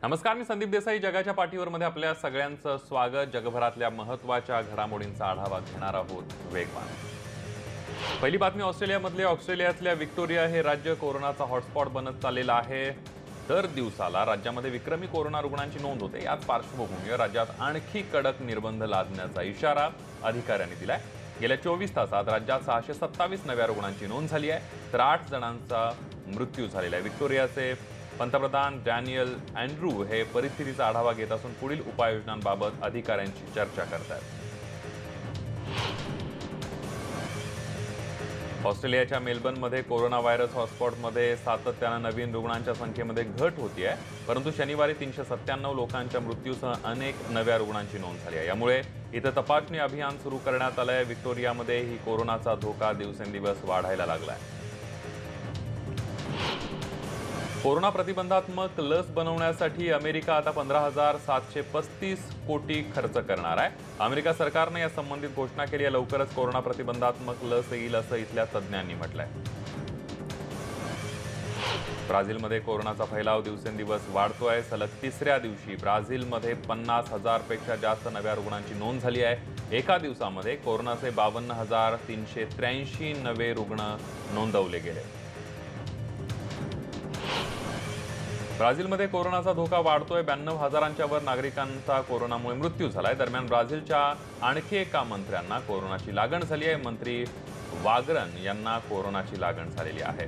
नमस्कार, मी संदीप देसाई. जगाच्या पाठीवर मध्ये आपल्या सगळ्यांचं स्वागत. जगभरातल्या महत्त्वाच्या घडामोडींचा आढावा घेणार आहोत वेगवान. पहिली बातमी ऑस्ट्रेलियातल्या विक्टोरिया हे राज्य कोरोनाचा हॉटस्पॉट बनत चाललेलं आहे. दर दिवसाला राज्यामध्ये विक्रमी कोरोना रुग्णांची नोंद होते. याच पार्श्वभूमीवर राज्यात आणखी कडक निर्बंध लादण्याचा इशारा अधिकाऱ्यांनी दिलाय. गेल्या 24 तासात राज्यात 627 नव्या रुग्णांची नोंद झाली आहे, तर 8 जणांचा मृत्यू झालेला आहे. विक्टोरियाचे पंतप्रधान डॅनियल अँड्रू हे परिस्थितीचा आढावा घेत असून पुढील उपाययोजनांबाबत अधिकाऱ्यांशी चर्चा करतात. ऑस्ट्रेलियाच्या मेलबर्नमध्ये कोरोना व्हायरस हॉटस्पॉटमध्ये सातत्यानं नवीन रुग्णांच्या संख्येमध्ये घट होती आहे, परंतु शनिवारी 397 लोकांच्या मृत्यूसह अनेक नव्या रुग्णांची नोंद झाली आहे. यामुळे इथं तपासणी अभियान सुरू करण्यात आलं आहे. विक्टोरियामध्ये ही कोरोनाचा धोका दिवसेंदिवस वाढायला लागला आहे. कोरोना प्रतिबंधात्मक लस बनवण्यासाठी अमेरिका आता 15,735 कोटी खर्च करणार आहे. अमेरिका सरकारने या संबंधित घोषणा केली आहे. लवकरच कोरोना प्रतिबंधात्मक लस येईल असं इथल्या तज्ज्ञांनी म्हटलंय. ब्राझीलमध्ये कोरोनाचा फैलाव दिवसेंदिवस वाढतोय. सलग तिसऱ्या दिवशी ब्राझीलमध्ये 50,000 पेक्षा जास्त नव्या रुग्णांची नोंद झाली आहे. एका दिवसामध्ये कोरोनाचे 52,383 नवे रुग्ण नोंदवले गेले. ब्राझीलमध्ये कोरोनाचा धोका वाढतोय. 92,000च्या वर नागरिकांचा कोरोनामुळे मृत्यू झालाय. दरम्यान ब्राझीलच्या आणखी एका मंत्र्यांना कोरोनाची लागण झाली आहे. मंत्री वाग्रन यांना कोरोनाची लागण झालेली आहे.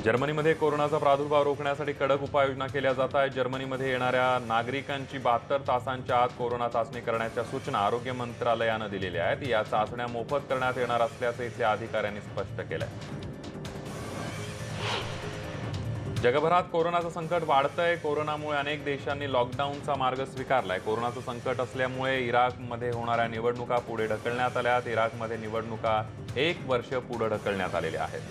जर्मनीमध्ये कोरोनाचा प्रादुर्भाव रोखण्यासाठी कडक उपाययोजना केल्या जात आहेत. जर्मनीमध्ये येणाऱ्या नागरिकांची 72 तासांच्या आत कोरोना चाचणी करण्याच्या सूचना आरोग्य मंत्रालयानं दिलेल्या आहेत. या चाचण्या मोफत करण्यात येणार असल्याचं इथल्या अधिकाऱ्यांनी स्पष्ट केलंय. जगभरात कोरोनाचं संकट वाढतंय. कोरोनामुळे अनेक देशांनी लॉकडाऊनचा मार्ग स्वीकारलाय. कोरोनाचं संकट असल्यामुळे इराकमध्ये होणाऱ्या निवडणुका पुढे ढकलण्यात आल्यात. इराकमध्ये निवडणुका 1 वर्ष पुढे ढकलण्यात आलेल्या आहेत.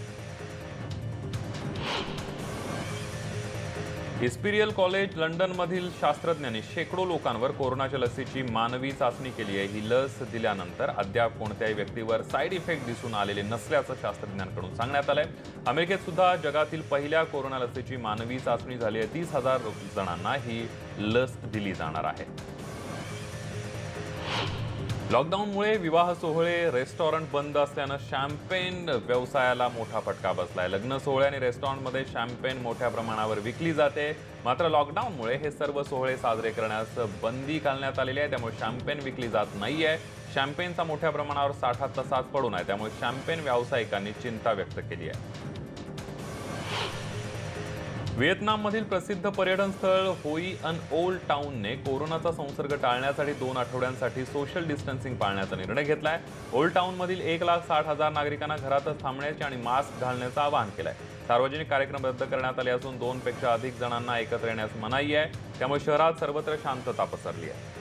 इम्पीरियल कॉलेज लंडनमधील शास्त्रज्ञांनी शेकडो लोकांवर कोरोनाच्या लसीची मानवी चाचणी केली आहे. ही लस दिल्यानंतर अद्याप कोणत्याही व्यक्तीवर साईड इफेक्ट दिसून आलेले नसल्याचं शास्त्रज्ञांकडून सांगण्यात आलंय. अमेरिकेत सुद्धा जगातील पहिल्या कोरोना लसीची मानवी चाचणी झाली आहे. 30,000 जणांना ही लस दिली जाणार आहे. लॉकडाऊनमुळे विवाह सोहळे, रेस्टॉरंट बंद असल्यानं शॅम्पेन व्यवसायाला मोठा फटका बसलाय. लग्न सोहळे आणि रेस्टॉरंटमध्ये शॅम्पेन मोठ्या प्रमाणावर विकली जाते. मात्र लॉकडाऊनमुळे हे सर्व सोहळे साजरे करण्यास बंदी घालण्यात आलेली आहे. त्यामुळे शॅम्पेन विकली जात नाहीये. शॅम्पेनचा मोठ्या प्रमाणावर साठा तसाच पडून आहे. त्यामुळे शॅम्पेन व्यावसायिकांनी चिंता व्यक्त केली आहे. व्हिएतनाममधील प्रसिद्ध पर्यटन स्थळ होई अन ओल्ड टाउनने कोरोनाचा संसर्ग टाळण्यासाठी 2 आठवड्यांसाठी सोशल डिस्टन्सिंग पाळण्याचा निर्णय घेतलाय. ओल्ड टाउनमधील 1,60,000 नागरिकांना घरातच थांबण्याचे आणि मास्क घालण्याचं आवाहन केलंय. सार्वजनिक कार्यक्रम रद्द करण्यात आले असून 2 पेक्षा अधिक जणांना एकत्र येण्यास मनाई आहे. त्यामुळे शहरात सर्वत्र शांतता पसरली आहे.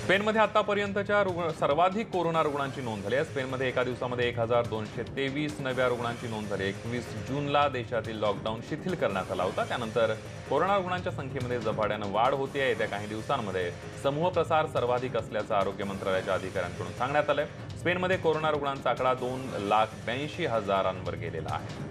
स्पेनमध्ये आतापर्यंतच्या सर्वाधिक कोरोना रुग्णांची नोंद झाली आहे. स्पेनमध्ये एका दिवसामध्ये 1,223 नव्या रुग्णांची नोंद झाली. 21 जूनला देशातील लॉकडाऊन शिथिल करण्यात आला होता. त्यानंतर कोरोना रुग्णांच्या संख्येमध्ये झपाट्यानं वाढ होते आहे. येत्या काही दिवसांमध्ये समूह प्रसार सर्वाधिक असल्याचं आरोग्य मंत्रालयाच्या अधिकाऱ्यांकडून सांगण्यात आलंय. स्पेनमध्ये कोरोना रुग्णांचा आकडा 2,82,000 गेलेला आहे.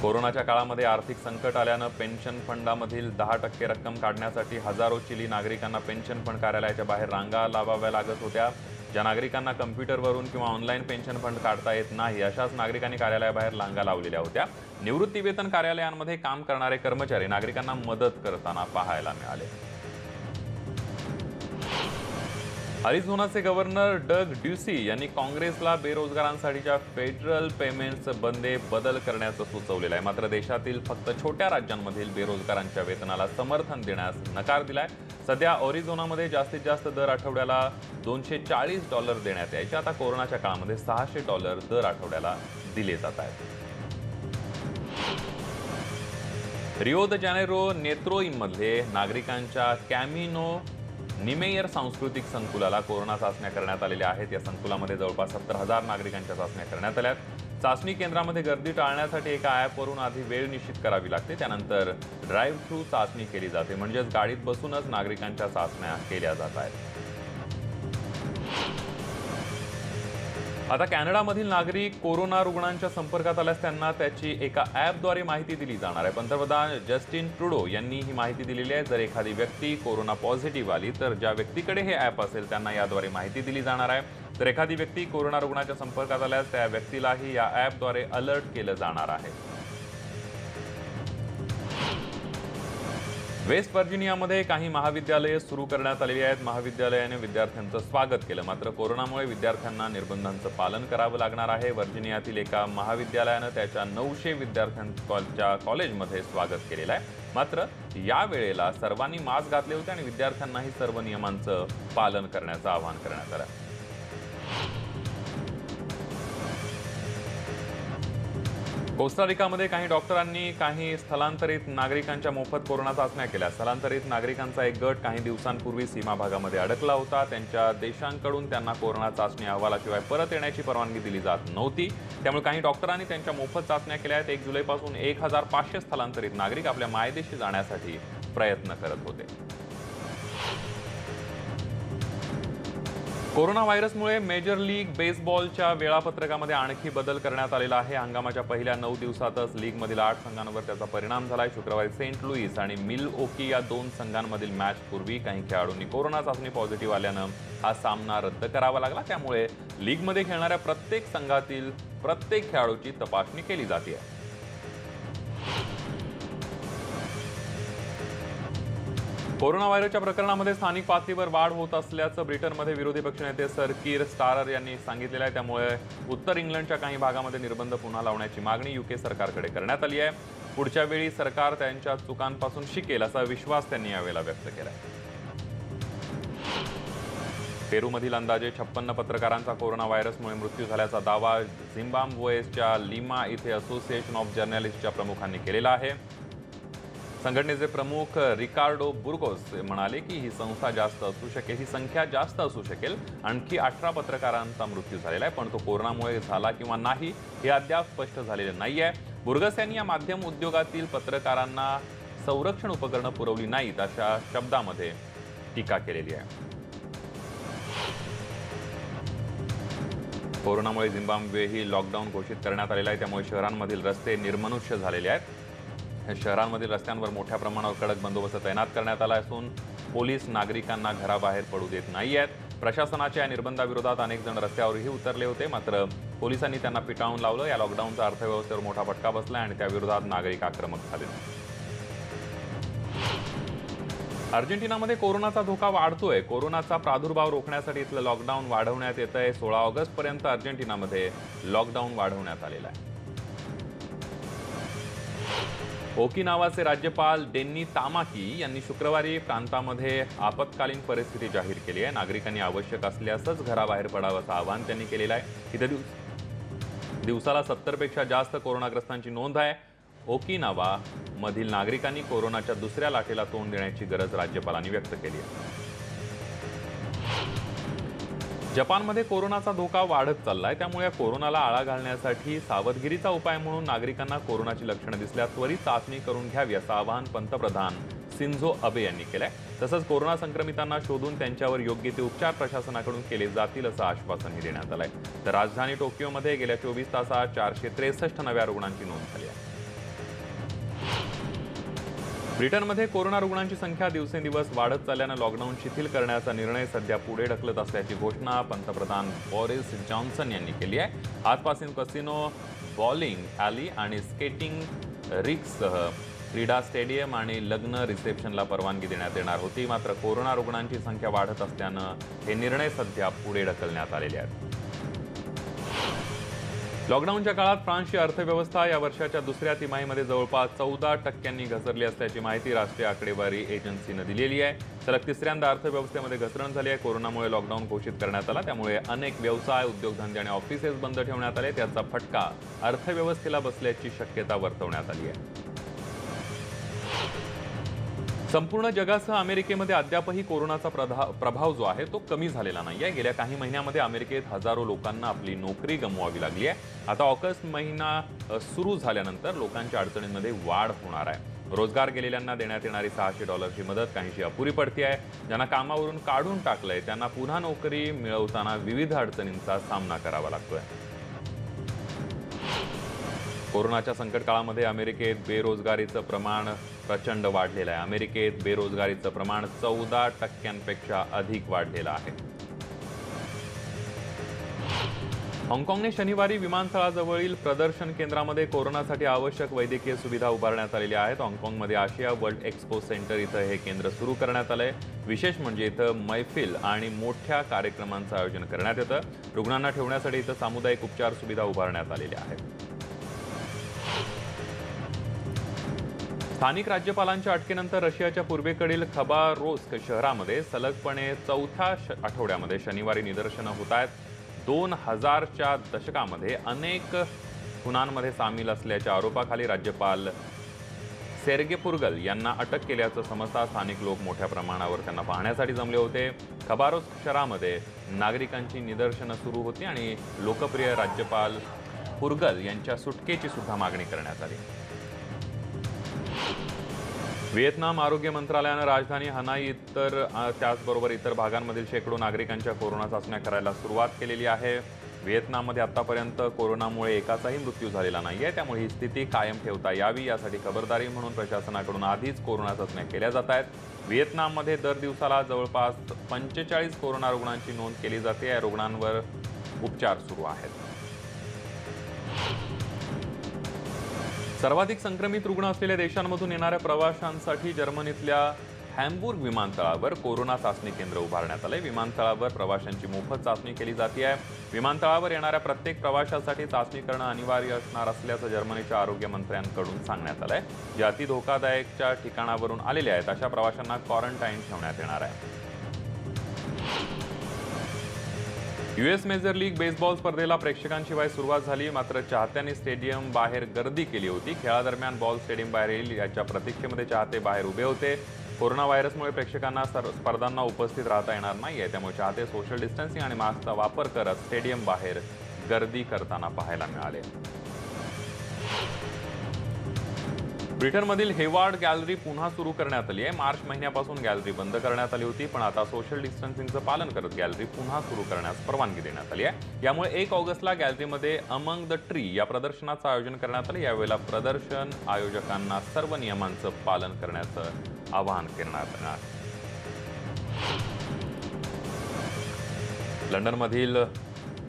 कोरोनाच्या काळामध्ये आर्थिक संकट आल्यानं पेन्शन फंडामधील 10% रक्कम काढण्यासाठी हजारो चिली नागरिकांना पेन्शन फंड कार्यालयाच्या बाहेर रांगा लावाव्या लागत होत्या. ज्या नागरिकांना कम्प्युटरवरून किंवा ऑनलाईन पेन्शन फंड काढता येत नाही अशाच नागरिकांनी कार्यालयाबाहेर रांगा लावलेल्या होत्या. निवृत्तीवेतन कार्यालयांमध्ये काम करणारे कर्मचारी नागरिकांना मदत करताना पाहायला मिळाले. अरिझोनाचे गव्हर्नर डग ड्युसी यांनी काँग्रेसला बेरोजगारांसाठीच्या फेडरल पेमेंट्स बदल करण्याचं सुचवलेलं आहे. मात्र देशातील फक्त छोट्या राज्यांमधील बेरोजगारांच्या वेतनाला समर्थन देण्यास नकार दिलाय. सध्या अरिझोनामध्ये जास्तीत जास्त दर आठवड्याला $240 देण्यात यायचे. आता कोरोनाच्या काळामध्ये $600 दर आठवड्याला दिले जात आहेत. रिओ द जानेरो नेत्रोईममध्ये नागरिकांच्या कॅमिनो निमेयर सांस्कृतिक संकुलाला कोरोना चाचण्या करण्यात आलेल्या आहेत. या संकुलामध्ये जवळपास 70,000 नागरिकांच्या चाचण्या करण्यात आल्या. चाचणी केंद्रामध्ये गर्दी टाळण्यासाठी एका ॲपवरून आधी वेळ निश्चित करावी लागते. त्यानंतर ड्राईव्ह थ्रू चाचणी केली जाते. म्हणजेच गाडीत बसूनच नागरिकांच्या चाचण्या केल्या जात आहेत. आता कॅनडामधील नागरिक कोरोना रुग्णांच्या संपर्कात आल्यास त्यांना त्याची एका ॲपद्वारे माहिती दिली जाणार आहे। पंतप्रधान जस्टिन ट्रुडो यांनी ही माहिती दिलेली आहे। जर एखादी व्यक्ती कोरोना पॉझिटिव्ह आली तर ज्या व्यक्तीकडे हे ॲप असेल त्यांना याद्वारे माहिती दिली जाणार आहे। तर एखादी व्यक्ती कोरोना रुग्णाच्या संपर्कात आल्यास त्या व्यक्तीलाही या ॲपद्वारे अलर्ट केलं जाणार आहे। वेस्ट व्हर्जिनियामध्ये काही महाविद्यालये सुरू करण्यात आलेली आहेत। महाविद्यालयाने विद्यार्थ्यांचं स्वागत केलं, मात्र कोरोनामुळे विद्यार्थ्यांना निर्बंधांचं पालन करावं लागणार आहे। व्हर्जिनियातील एका महाविद्यालयानं त्याच्या 900 विद्यार्थ्यांच्या कॉलेजमध्ये स्वागत केलेलं आहे, मात्र या वेळेला सर्वांनी मास्क घातले होते आणि विद्यार्थ्यांनाही सर्व नियमांचं पालन करण्याचं आवाहन करण्यात आलं। कोस्टारिकामध्ये काही डॉक्टरांनी काही स्थलांतरित नागरिकांच्या मोफत कोरोना चाचण्या केल्या। स्थलांतरित नागरिकांचा एक गट काही दिवसांपूर्वी सीमा भागामध्ये अडकला होता। त्यांच्या देशांकडून त्यांना कोरोना चाचणी अहवालाशिवाय परत येण्याची परवानगी दिली जात नव्हती, त्यामुळे काही डॉक्टरांनी त्यांच्या मोफत चाचण्या केल्या आहेत। 1 जुलैपासून 1500 स्थलांतरित नागरिक आपल्या मायदेशी जाण्यासाठी प्रयत्न करत होते। कोरोना व्हायरसमुळे मेजर लीग बेसबॉलच्या वेळापत्रकामध्ये आणखी बदल करण्यात आलेला आहे। हंगामाच्या पहिल्या 9 दिवसातच लीगमधील 8 संघांवर त्याचा परिणाम झालाय। शुक्रवारी सेंट लुईस आणि मिलओकी या 2 संघांमधील मॅच पूर्वी काही खेळाडूंनी कोरोना चाचणी पॉझिटिव्ह आल्यानं हा सामना रद्द करावा लागला। त्यामुळे लीगमध्ये खेळणाऱ्या प्रत्येक संघातील प्रत्येक खेळाडूची तपासणी केली जाते। कोरोना व्हायरसच्या प्रकरणामध्ये स्थानिक पातळीवर वाढ होत असल्याचं ब्रिटनमध्ये विरोधी पक्षनेते सर कीर स्टारर यांनी सांगितलेलं आहे। त्यामुळे उत्तर इंग्लंडच्या काही भागामध्ये निर्बंध पुन्हा लावण्याची मागणी यूके सरकारकडे करण्यात आली आहे। पुढच्या वेळी सरकार त्यांच्या चुकांपासून शिकेल असा विश्वास त्यांनी यावेळेला व्यक्त केला। पेरूमधील अंदाजे 56 पत्रकारांचा कोरोना व्हायरसमुळे मृत्यू झाल्याचा दावा झिम्बाब्वेच्या लिमा इथे असोसिएशन ऑफ जर्नलिस्टच्या प्रमुखांनी केलेला आहे। संघटनेचे प्रमुख रिकार्डो बुर्गोस म्हणाले की ही संख्या जास्त असू शकेल। आणखी 18 पत्रकारांचा मृत्यू झालेला आहे, पण तो कोरोनामुळे झाला किंवा नाही हे अद्याप स्पष्ट झालेले नाहीये। बुर्गस यांनी या माध्यम उद्योगातील पत्रकारांना संरक्षण उपकरणं पुरवली नाहीत अशा शब्दामध्ये टीका केलेली आहे। कोरोनामुळे झिम्बाब्वेही लॉकडाऊन घोषित करण्यात आलेला आहे, त्यामुळे शहरांमधील रस्ते निर्मनुष्य झालेले आहेत। शहरांमधील रस्त्यांवर मोठ्या प्रमाणावर कडक बंदोबस्त तैनात करण्यात आला असून पोलीस नागरिकांना घराबाहेर पडू देत नाही आहेत। प्रशासनाच्या या निर्बंधाविरोधात अनेक जण रस्त्यावरही उतरले होते, मात्र पोलिसांनी त्यांना पिटाळून लावलं। या लॉकडाऊनचा अर्थव्यवस्थेवर मोठा फटका बसला आणि त्याविरोधात नागरिक आक्रमक झाले। अर्जेंटिनामध्ये कोरोनाचा धोका वाढतोय। कोरोनाचा प्रादुर्भाव रोखण्यासाठी इथलं लॉकडाऊन वाढवण्यात येत आहे। 16 ऑगस्टपर्यंत अर्जेंटिनामध्ये लॉकडाऊन वाढवण्यात आलेलं आहे। ओकिनावाचे राज्यपाल डेन्नी तामाकी यांनी शुक्रवारी प्रांतामध्ये आपत्कालीन परिस्थिती जाहीर केली आहे। नागरिकांनी आवश्यक असल्यासच घराबाहेर पडावं असं आवाहन त्यांनी केलेलं आहे। इथे दिवसाला 70 पेक्षा जास्त कोरोनाग्रस्तांची नोंद आहे। ओकिनावा मधील नागरिकांनी कोरोनाच्या दुसऱ्या लाटेला तोंड देण्याची गरज राज्यपालांनी व्यक्त केली आहे। जपानमध्ये कोरोनाचा धोका वाढत चाललाय, त्यामुळे कोरोनाला आळा घालण्यासाठी सावधगिरीचा उपाय म्हणून नागरिकांना कोरोनाची लक्षणं दिसल्यास त्वरित चाचणी करून घ्यावी असं आवाहन पंतप्रधान शिंझो अबे यांनी केलंय। तसंच कोरोना संक्रमितांना शोधून त्यांच्यावर योग्य ते उपचार प्रशासनाकडून केले जातील असं आश्वासनही देण्यात आलंय। तर राजधानी टोकियोमध्ये गेल्या 24 तासात 463 नव्या रुग्णांची नोंद झाली आहे। ब्रिटनमध्ये कोरोना रुग्णांची संख्या दिवसेंदिवस वाढत चालल्यानं लॉकडाऊन शिथिल करण्याचा निर्णय सध्या पुढे ढकलत असल्याची घोषणा पंतप्रधान बोरिस जॉन्सन यांनी केली आहे। आजपासून कसिनो, बॉलिंग ॲली आणि स्केटिंग रिंक्ससह क्रीडा स्टेडियम आणि लग्न रिसेप्शनला परवानगी देण्यात येणार होती, मात्र कोरोना रुग्णांची संख्या वाढत असल्यानं हे निर्णय सध्या पुढे ढकलण्यात आलेले आहेत। लॉकडाऊनच्या काळात फ्रान्सची अर्थव्यवस्था या वर्षाच्या दुसऱ्या तिमाहीमध्ये जवळपास 14% घसरली असल्याची माहिती राष्ट्रीय आकडेवारी एजन्सीनं दिलेली आहे। सलग तिसऱ्यांदा अर्थव्यवस्थेमध्ये घसरण झाली आहे। कोरोनामुळे लॉकडाऊन घोषित करण्यात आला, त्यामुळे अनेक व्यवसाय, उद्योगधंदे आणि ऑफिसेस बंद ठेवण्यात आले। त्याचा फटका अर्थव्यवस्थेला बसल्याची शक्यता वर्तवण्यात आली आहे। संपूर्ण जगासह अमेरिकेमध्ये अद्यापही कोरोनाचा प्रभाव जो आहे तो कमी झालेला नाहीये। गेल्या काही महिन्यांमध्ये अमेरिकेत हजारो लोकांना आपली नोकरी गमवावी लागली आहे। आता ऑगस्ट महिना सुरू झाल्यानंतर लोकांच्या अडचणींमध्ये वाढ होणार आहे। रोजगार गेलेल्यांना देण्यात येणारी $600ची मदत काहीशी अपुरी पडते आहे. ज्यांना कामावरून काढून टाकलंय त्यांना पुन्हा नोकरी मिळवताना विविध अडचणींचा सामना करावा लागतोय. कोरोनाच्या संकट काळामध्ये अमेरिकेत बेरोजगारीचं प्रमाण प्रचंड वाढलेलं आहे. अमेरिकेत बेरोजगारीचं प्रमाण 14% अधिक वाढलेलं आहे. हाँगकाँगने शनिवारी विमानतळाजवळील प्रदर्शन केंद्रामध्ये कोरोनासाठी आवश्यक वैद्यकीय सुविधा उभारण्यात आलेल्या आहेत. हाँगकाँगमध्ये आशिया वर्ल्ड एक्सपो सेंटर इथं हे केंद्र सुरू करण्यात आलंय. विशेष म्हणजे इथं मैफिल आणि मोठ्या कार्यक्रमांचं आयोजन करण्यात येतं. रुग्णांना ठेवण्यासाठी इथं सामुदायिक उपचार सुविधा उभारण्यात आलेल्या आहेत. स्थानिक राज्यपालांच्या अटकेनंतर रशियाच्या पूर्वेकडील खबारोव्स्क शहरामध्ये सलगपणे चौथ्या आठवड्यामध्ये शनिवारी निदर्शनं होत आहेत. 2000च्या दशकामध्ये अनेक खुनांमध्ये सामील असल्याच्या आरोपाखाली राज्यपाल सेर्गे पुर्गल यांना अटक केल्याचं समजता स्थानिक लोक मोठ्या प्रमाणावर त्यांना पाहण्यासाठी जमले होते. खबारोव्स्क शहरामध्ये नागरिकांची निदर्शनं सुरू होती आणि लोकप्रिय राज्यपाल पुर्गल यांच्या सुटकेची सुद्धा मागणी करण्यात आली. व्हिएतनाम आरोग्य मंत्रालयानं राजधानी हनाई त्याचबरोबर इतर भागांमधील शेकडो नागरिकांच्या कोरोना चाचण्या करायला सुरुवात केलेली आहे. व्हिएतनाममध्ये आतापर्यंत कोरोनामुळे एकाचाही मृत्यू झालेला नाहीये. त्यामुळे ही स्थिती कायम ठेवता यावी यासाठी खबरदारी म्हणून प्रशासनाकडून आधीच कोरोना चाचण्या केल्या जात आहेत. व्हिएतनाममध्ये दर दिवसाला जवळपास 45 कोरोना रुग्णांची नोंद केली जाते. या रुग्णांवर उपचार सुरू आहेत. सर्वाधिक संक्रमित रुग्ण असलेल्या देशांमधून येणाऱ्या प्रवाशांसाठी जर्मनीतल्या हॅम्बुर्ग विमानतळावर कोरोना चाचणी केंद्र उभारण्यात आले. विमानतळावर प्रवाशांची मोफत चाचणी केली जाते आहे. विमानतळावर येणाऱ्या प्रत्येक प्रवाशासाठी चाचणी करणं अनिवार्य असणार असल्याचं जर्मनीच्या आरोग्य मंत्र्यांकडून सांगण्यात आलंय. जे अति धोकादायकच्या ठिकाणावरून आलेले आहेत अशा प्रवाशांना क्वारंटाईन ठेवण्यात येणार आहे. US मेजर लीग बेसबॉल स्पर्धेला प्रेक्षकांशिवाय सुरुवात झाली. मात्र चाहत्यांनी स्टेडियम बाहेर गर्दी केली होती. खेळादरम्यान बॉल स्टेडियम बाहेर येईल याच्या प्रतीक्षेमध्ये चाहते बाहेर उभे होते. कोरोना व्हायरसमुळे प्रेक्षकांना स्पर्धांना उपस्थित राहता येणार नाहीये. त्यामुळे चाहते सोशल डिस्टन्सिंग आणि मास्कचा वापर करत स्टेडियम बाहेर गर्दी करताना पाहायला मिळाले. ब्रिटनमधील हेवार्ड गॅलरी पुन्हा सुरू करण्यात आली आहे. मार्च महिन्यापासून गॅलरी बंद करण्यात आली होती, पण आता सोशल डिस्टन्सिंगचं पालन करत गॅलरी पुन्हा सुरू करण्यास परवानगी देण्यात आली आहे. यामुळे 1 ऑगस्टला गॅलरीमध्ये अमंग द ट्री या प्रदर्शनाचं आयोजन करण्यात आले. यावेळेला प्रदर्शन आयोजकांना सर्व नियमांचं पालन करण्याचं आवाहन करण्यात येणार. लंडनमधील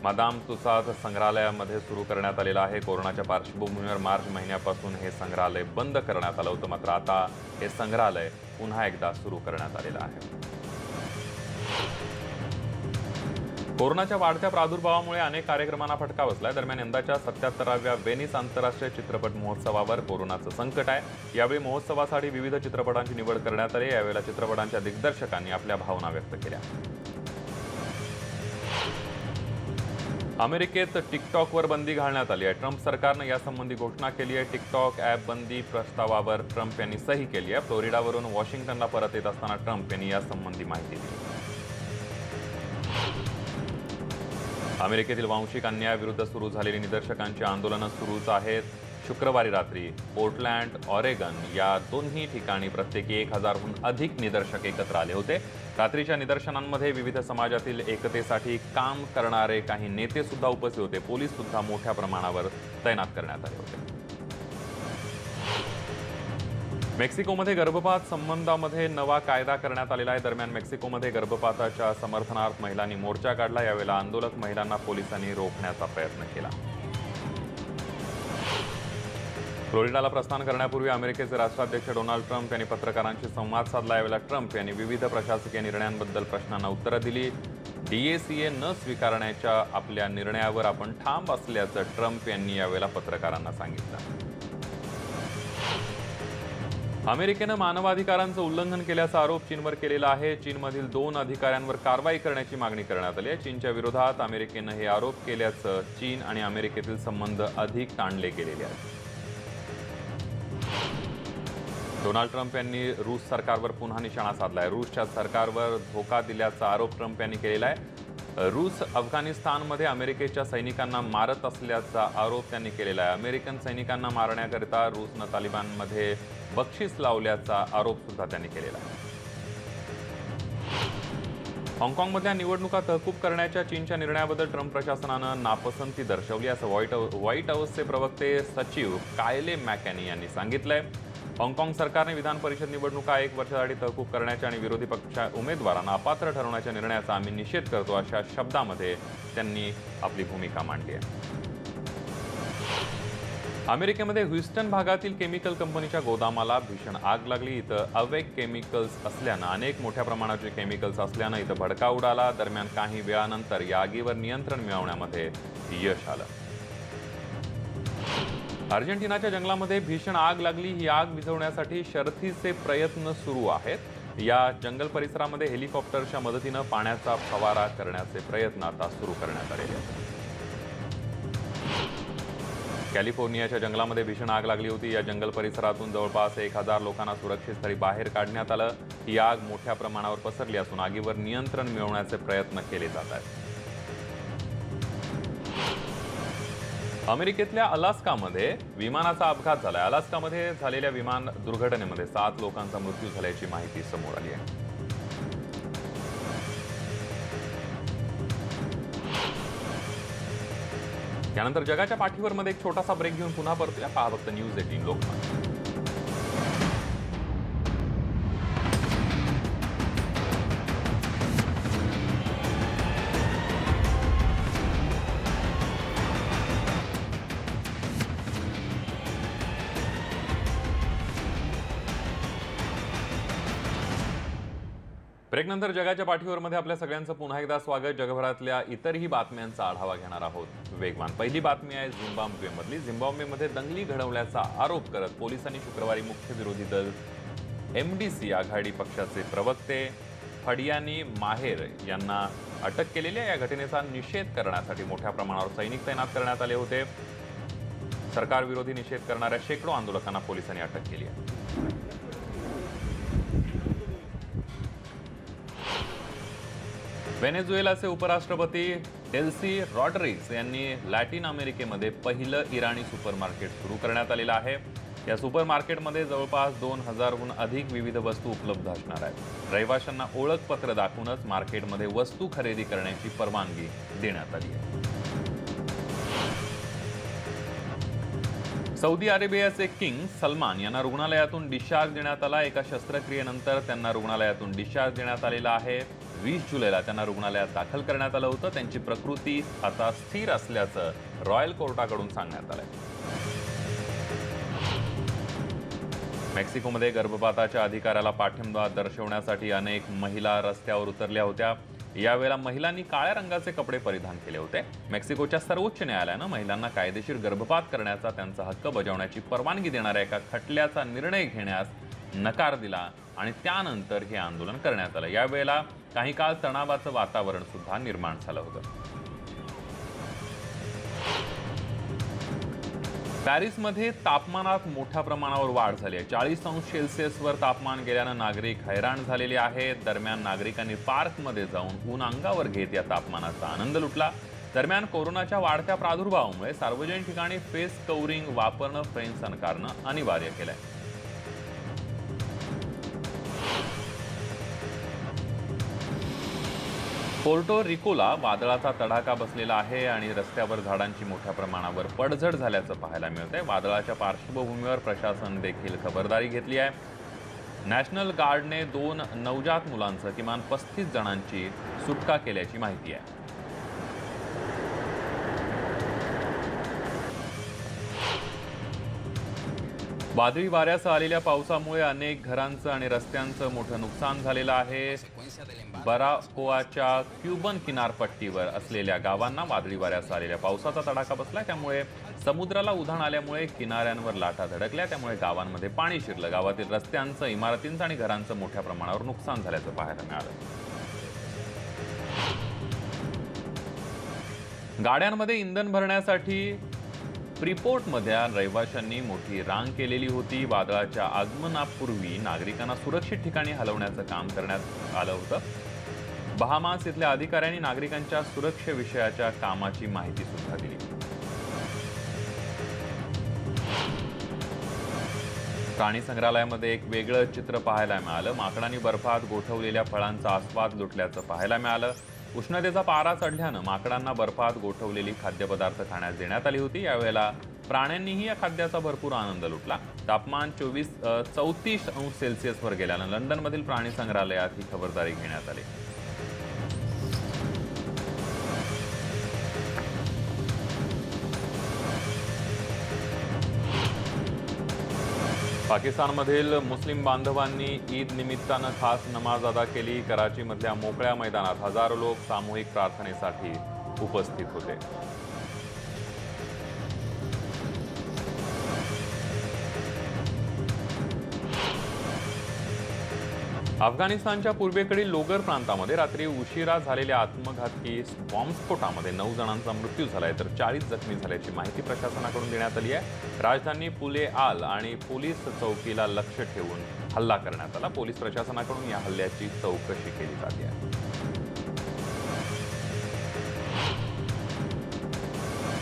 मादाम तुसाद संग्रहालयामध्ये सुरू करण्यात आलेला आहे. कोरोनाच्या पार्श्वभूमीवर मार्च महिन्यापासून हे संग्रहालय बंद करण्यात आलं होतं, मात्र आता हे संग्रहालय पुन्हा एकदा सुरू करण्यात आलेलं आहे. कोरोनाच्या वाढत्या प्रादुर्भावामुळे अनेक कार्यक्रमांना फटका बसलाय. दरम्यान यंदाच्या 77व्या व्हेनिस आंतरराष्ट्रीय चित्रपट महोत्सवावर कोरोनाचं संकट आहे. यावेळी महोत्सवासाठी विविध चित्रपटांची निवड करण्यात आली. यावेळेला चित्रपटांच्या दिग्दर्शकांनी आपल्या भावना व्यक्त केल्या. अमेरिकेत टिकटॉकवर बंदी घालण्यात आली आहे. ट्रम्प सरकारनं यासंबंधी घोषणा केली आहे. टिकटॉक ॲप बंदी प्रस्तावावर ट्रम्प यांनी सही केली आहे. फ्लोरिडावरून वॉशिंग्टनला परत येत असताना ट्रम्प यांनी यासंबंधी माहिती दिली. अमेरिकेतील वांशिक अन्यायाविरुद्ध सुरू झालेली निदर्शकांची आंदोलनं सुरूच आहेत. शुक्रवारी रात्री पोर्टलँड, ऑरेगन या दोन्ही ठिकाणी प्रत्येकी 1000हून अधिक निदर्शक एकत्र आले होते. रात्रीच्या निदर्शनांमध्ये विविध समाजातील एकतेसाठी काम करणारे काही नेते सुद्धा उपस्थित होते. पोलीस सुद्धा मोठ्या प्रमाणावर तैनात करण्यात आले होते. मेक्सिकोमध्ये गर्भपात संबंधामध्ये नवा कायदा करण्यात आलेला आहे. दरम्यान मेक्सिकोमध्ये गर्भपाताच्या समर्थनार्थ महिलांनी मोर्चा काढला. यावेळेला आंदोलक महिलांना पोलिसांनी रोखण्याचा प्रयत्न केला. फ्लोरिडाला प्रस्थान करण्यापूर्वी अमेरिकेचे राष्ट्राध्यक्ष डोनाल्ड ट्रम्प यांनी पत्रकारांशी संवाद साधला. यावेळेला ट्रम्प यांनी विविध प्रशासकीय निर्णयांबद्दल प्रश्नांना उत्तरं दिली. DACA न स्वीकारण्याच्या आपल्या निर्णयावर आपण ठाम असल्याचं ट्रम्प यांनी यावेळेला पत्रकारांना सांगितलं. अमेरिकेनं मानवाधिकारांचं उल्लंघन केल्याचा आरोप चीनवर केलेला आहे. चीनमधील 2 अधिकाऱ्यांवर कारवाई करण्याची मागणी करण्यात आली आहे. चीनच्या विरोधात अमेरिकेनं हे आरोप केल्याचं चीन आणि अमेरिकेतील संबंध अधिक ताणले गेलेले आहेत. डोनाल्ड ट्रम्प यांनी रूस सरकारवर पुन्हा निशाणा साधलाय. रूसच्या सरकारवर धोका दिल्याचा आरोप ट्रम्प यांनी केलेला आहे. रूस अफगाणिस्तानमध्ये अमेरिकेच्या सैनिकांना मारत असल्याचा आरोप त्यांनी केलेला आहे। अमेरिकन सैनिकांना मारण्याकरिता रूसनं तालिबानमध्ये बक्षीस लावल्याचा आरोप सुद्धा त्यांनी केलेला आहे। हाँगकाँगमधल्या निवडणुका तहकूब करण्याच्या चीनच्या निर्णयाबद्दल ट्रम्प प्रशासनानं नापसंती दर्शवली असं व्हाईट हाऊसचे प्रवक्ते सचिव कायले मॅकॅनी यांनी सांगितलंय। हाँगकाँग सरकारने विधान परिषद निवडणुका 1 वर्षासाठी तहकूब करण्याच्या आणि विरोधी पक्ष उमेदवारांना अपात्र ठरवण्याच्या निर्णयाचा आम्ही निषेध करतो अशा शब्दांमध्ये त्यांनी आपली भूमिका मांडली आहे। अमेरिकेमध्ये ह्युस्टन भागातील केमिकल कंपनीच्या गोदामाला भीषण आग लागली। इथं अवैध केमिकल्स असल्यानं अनेक मोठ्या प्रमाणाचे केमिकल्स असल्यानं इथं भडका उडाला। दरम्यान काही वेळानंतर या आगीवर नियंत्रण मिळवण्यामध्ये यश आलं। अर्जेंटिनाच्या जंगलामध्ये भीषण आग लागली। ही आग विझवण्यासाठी शर्थीचे प्रयत्न सुरू आहेत। या जंगल परिसरामध्ये हेलिकॉप्टरच्या मदतीनं पाण्याचा फवारा करण्याचे प्रयत्न आता सुरू करण्यात आलेले आहेत। कॅलिफोर्नियाच्या जंगलामध्ये भीषण आग लागली होती। या जंगल परिसरातून जवळपास 1000 लोकांना सुरक्षित स्थळी बाहेर काढण्यात आलं। ही आग मोठ्या प्रमाणावर पसरली असून आगीवर नियंत्रण मिळवण्याचे प्रयत्न केले जात आहेत। अमेरिकेतल्या अलास्कामध्ये विमानाचा अपघात झाला। अलास्कामध्ये झालेल्या विमान दुर्घटनेमध्ये 7 लोकांचा मृत्यू झाल्याची माहिती समोर आली आहे। यानंतर जगाच्या पाठीवर मध्ये एक छोटासा ब्रेक घेऊन पुन्हा परतूया। पहा फक्त न्यूज 18 लोकमत। ब्रेकनंतर जगाच्या पाठीवर मध्ये आपल्या सगळ्यांचं पुन्हा एकदा स्वागत। जगभरातल्या इतरही बातम्यांचा आढावा घेणार आहोत वेगवान। पहिली बातमी आहे झिम्बाब्वेमधली। झिम्बाब्वेमध्ये दंगली घडवल्याचा आरोप करत पोलिसांनी शुक्रवारी मुख्य विरोधी दल MDC आघाडी पक्षाचे प्रवक्ते फडियानी माहेर यांना अटक केलेली आहे। या घटनेचा निषेध करण्यासाठी मोठ्या प्रमाणावर सैनिक तैनात करण्यात आले होते। सरकार विरोधी निषेध करणाऱ्या शेकडो आंदोलकांना पोलिसांनी अटक केली आहे। व्हेनेझुएलाचे उपराष्ट्रपती डेल्सी रॉड्रिग्स यांनी लॅटिन अमेरिकेमध्ये पहिलं इराणी सुपरमार्केट सुरू करण्यात आलेलं आहे। या सुपरमार्केटमध्ये जवळपास 2000हून अधिक विविध वस्तू उपलब्ध असणार आहेत। रहिवाशांना ओळखपत्र दाखवूनच मार्केटमध्ये वस्तू खरेदी करण्याची परवानगी देण्यात आली आहे। सौदी अरेबियाचे किंग सलमान यांना रुग्णालयातून डिस्चार्ज देण्यात आला। एका शस्त्रक्रियेनंतर त्यांना रुग्णालयातून डिस्चार्ज देण्यात आलेला आहे। 20 जुलैला त्यांना रुग्णालयात दाखल करण्यात आलं होतं। त्यांची प्रकृती आता स्थिर असल्याचं रॉयल कोर्टाकडून सांगण्यात आलंय। मेक्सिकोमध्ये गर्भपाताच्या अधिकाराला पाठिंबा दर्शवण्यासाठी अनेक महिला रस्त्यावर उतरल्या होत्या। यावेळेला महिलांनी काळ्या रंगाचे कपडे परिधान केले होते। मेक्सिकोच्या सर्वोच्च न्यायालयानं महिलांना कायदेशीर गर्भपात करण्याचा त्यांचा हक्क बजावण्याची परवानगी देणाऱ्या एका खटल्याचा निर्णय घेण्यास नकार दिला आणि त्यानंतर हे आंदोलन करण्यात आलं। यावेळेला काही काळ तणावाचं वातावरण सुद्धा निर्माण झालं होतं। पॅरिसमध्ये तापमानात मोठ्या प्रमाणावर वाढ झाली आहे। 40°C वर तापमान गेल्यानं नागरिक हैराण झालेले आहेत। दरम्यान नागरिकांनी पार्कमध्ये जाऊन ऊन अंगावर घेत या तापमानाचा आनंद लुटला। दरम्यान कोरोनाच्या वाढत्या प्रादुर्भावामुळे सार्वजनिक ठिकाणी फेस कव्हरिंग वापरणं फ्रेंच सरकारनं अनिवार्य केलंय। पोर्टो रिकोला वादळाचा तडाखा बसलेला आहे आणि रस्त्यावर झाडांची मोठ्या प्रमाणावर पडझड झाल्याचं पाहायला मिळतंय। वादळाच्या पार्श्वभूमीवर प्रशासन देखील खबरदारी घेतली आहे। नॅशनल गार्डने 2 नवजात मुलांसह किमान 35 जणांची सुटका केल्याची माहिती आहे। वादळी वाऱ्यासह आलेल्या पावसामुळे अनेक घरांचं आणि रस्त्यांचं मोठं नुकसान झालेलं आहे। बराकोआच्या क्युबन किनारपट्टीवर असलेल्या गावांना वादळी वाऱ्यासह आलेल्या पावसाचा तडाखा बसला। त्यामुळे समुद्राला उधाण आल्यामुळे किनाऱ्यांवर लाटा धडकल्या। त्यामुळे गावांमध्ये पाणी शिरलं। गावातील रस्त्यांचं, इमारतींचं आणि घरांचं मोठ्या प्रमाणावर नुकसान झाल्याचं पाहायला मिळालं। गाड्यांमध्ये इंधन भरण्यासाठी फ्रीपोर्टमधल्या रहिवाशांनी मोठी रांग केलेली होती। वादळाच्या आगमनापूर्वी नागरिकांना सुरक्षित ठिकाणी हलवण्याचं काम करण्यात आलं होतं। बहामास इथल्या अधिकाऱ्यांनी नागरिकांच्या सुरक्षेविषयाच्या कामाची माहिती सुद्धा दिली। प्राणी संग्रहालयामध्ये एक वेगळं चित्र पाहायला मिळालं। माकडांनी बर्फात गोठवलेल्या फळांचा आस्वाद लुटल्याचं पाहायला मिळालं। उष्णतेचा पारा चढल्यानं माकडांना बर्फात गोठवलेली खाद्यपदार्थ खाण्यास देण्यात आली होती। यावेळेला प्राण्यांनीही या खाद्याचा भरपूर आनंद लुटला। तापमान 34 अंश सेल्सिअसवर गेल्यानं लंडनमधील प्राणी संग्रहालयात ही खबरदारी घेण्यात आली। पाकिस्तानमधील मुस्लिम बांधवांनी ईद निमित्तानं खास नमाज अदा केली। कराचीमधल्या मोकळ्या मैदानात हजारो लोक सामूहिक प्रार्थनेसाठी उपस्थित होते। अफगाणिस्तानच्या पूर्वेकडील लोगर प्रांतामध्ये रात्री उशिरा झालेल्या आत्मघातकी बॉम्बस्फोटामध्ये 9 जणांचा मृत्यू झालाय तर 40 जखमी झाल्याची माहिती प्रशासनाकडून देण्यात आली आहे। राजधानी पुले आल आणि पोलीस चौकीला लक्ष्य ठेवून हल्ला करण्यात आला। पोलीस प्रशासनाकडून या हल्ल्याची चौकशी केली जाते आहे।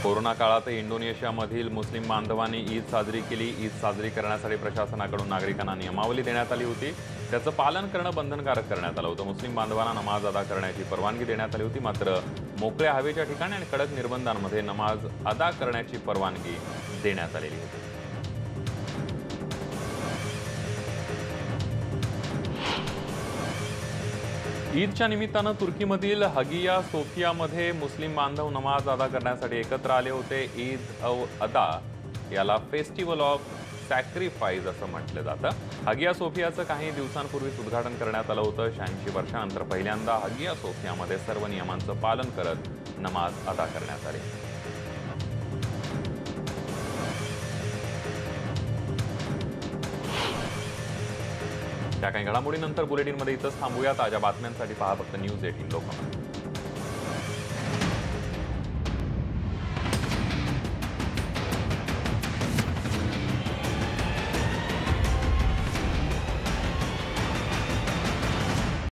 कोरोना काळात इंडोनेशियामधील मुस्लिम बांधवांनी ईद साजरी केली। ईद साजरी करण्यासाठी प्रशासनाकडून नागरिकांना नियमावली देण्यात आली होती। त्याचं पालन करणं बंधनकारक करण्यात आलं होतं। मुस्लिम बांधवांना नमाज अदा करण्याची परवानगी देण्यात आली होती, मात्र मोकळ्या हवेच्या ठिकाणी आणि कडक निर्बंधांमध्ये नमाज अदा करण्याची परवानगी देण्यात आलेली होती। ईदच्या निमित्तानं तुर्कीमधील हगिया सोफियामध्ये मुस्लिम बांधव नमाज अदा करण्यासाठी एकत्र आले होते। ईद अदा याला फेस्टिवल ऑफ सॅक्रिफाईस असं म्हटलं जातं। हगिया सोफियाचं काही दिवसांपूर्वीच उद्घाटन करण्यात आलं होतं। 86 वर्षांनंतर पहिल्यांदा हगिया सोफियामध्ये सर्व नियमांचं पालन करत नमाज अदा करण्यात आली। त्या काही घडामोडीनंतर बुलेटिनमध्ये इथंच थांबूया। ताज्या बातम्यांसाठी पहा फक्त न्यूज 18 लोकमत।